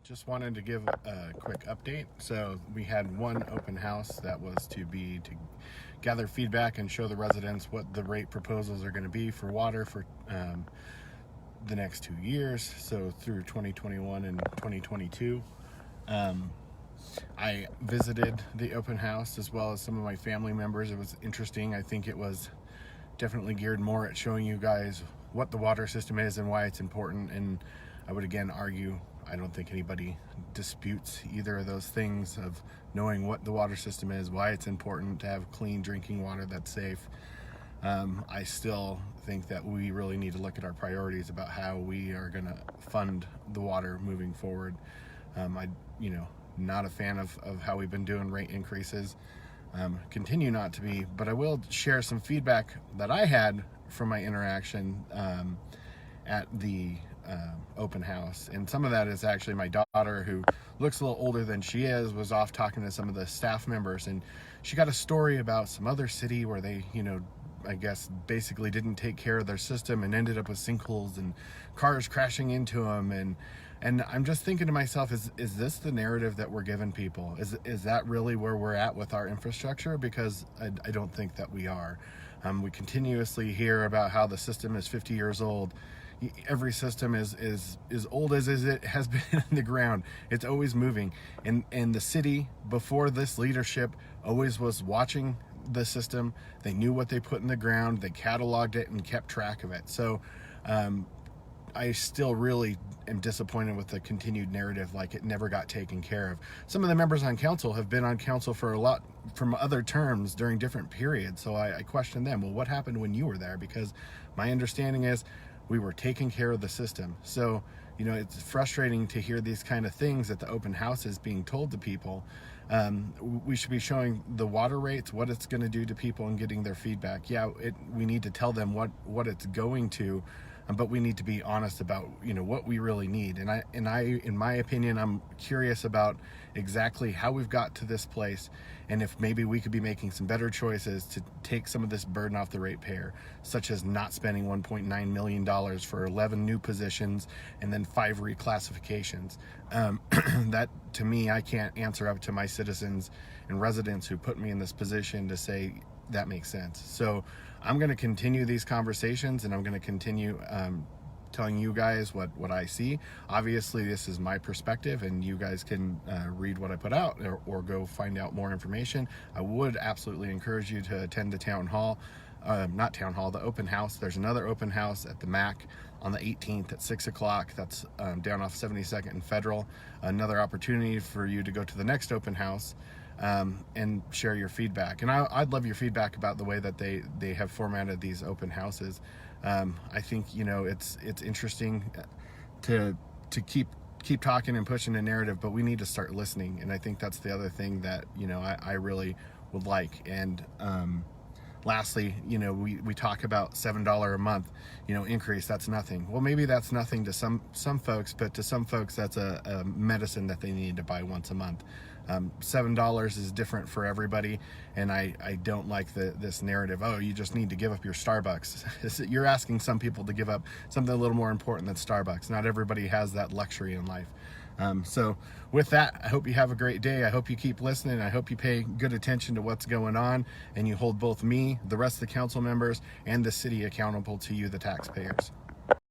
Just wanted to give a quick update. So we had one open house that was to gather feedback and show the residents what the rate proposals are going to be for water for the next 2 years, so through 2021 and 2022. I visited the open house as well as some of my family members. It was interesting. I think it was definitely geared more at showing you guys what the water system is and why it's important. And I would again argue, I don't think anybody disputes either of those things of knowing what the water system is, why it's important to have clean drinking water that's safe. I still think that we really need to look at our priorities about how we are going to fund the water moving forward. Not a fan of how we've been doing rate increases. Continue not to be, but I will share some feedback that I had from my interaction at the open house. And some of that is actually my daughter, who looks a little older than she is, was off talking to some of the staff members, and she got a story about some other city where they, I guess basically didn't take care of their system and ended up with sinkholes and cars crashing into them. And I'm just thinking to myself, is this the narrative that we're giving people? Is that really where we're at with our infrastructure? Because I don't think that we are. We continuously hear about how the system is 50 years old. Every system is old as it has been in the ground. It's always moving. And the city, before this leadership, always was watching the system. They knew what they put in the ground. They cataloged it and kept track of it. So I still really am disappointed with the continued narrative, like it never got taken care of. Some of the members on council have been on council for a lot from other terms during different periods. So I question them. Well, what happened when you were there? Because my understanding is we were taking care of the system. So, it's frustrating to hear these kind of things at the open houses being told to people. We should be showing the water rates, what it's going to do to people, and getting their feedback. Yeah, we need to tell them what it's going to, but we need to be honest about what we really need. And I in my opinion, I'm curious about exactly how we've got to this place, and if maybe we could be making some better choices to take some of this burden off the ratepayer, such as not spending $1.9 million for 11 new positions and then 5 reclassifications. That, to me, I can't answer up to my citizens and residents who put me in this position to say that makes sense. So I'm going to continue these conversations, and I'm going to continue telling you guys what I see. Obviously, this is my perspective, and you guys can read what I put out or go find out more information. I would absolutely encourage you to attend the town hall. Not town hall, the open house. There's another open house at the MAC on the 18th at 6 o'clock. That's down off 72nd and Federal. Another opportunity for you to go to the next open house and share your feedback. And I'd love your feedback about the way that they have formatted these open houses. I think it's interesting to keep talking and pushing the narrative, but we need to start listening. And I think that's the other thing that I really would like. And lastly, we talk about $7 a month, increase. That's nothing. Well, maybe that's nothing to some folks, but to some folks, that's a medicine that they need to buy once a month. $7 is different for everybody, and I don't like this narrative. Oh, you just need to give up your Starbucks. You're asking some people to give up something a little more important than Starbucks. Not everybody has that luxury in life. So with that, I hope you have a great day. I hope you keep listening. I hope you pay good attention to what's going on, and you hold both me, the rest of the council members, and the city accountable to you, the taxpayers.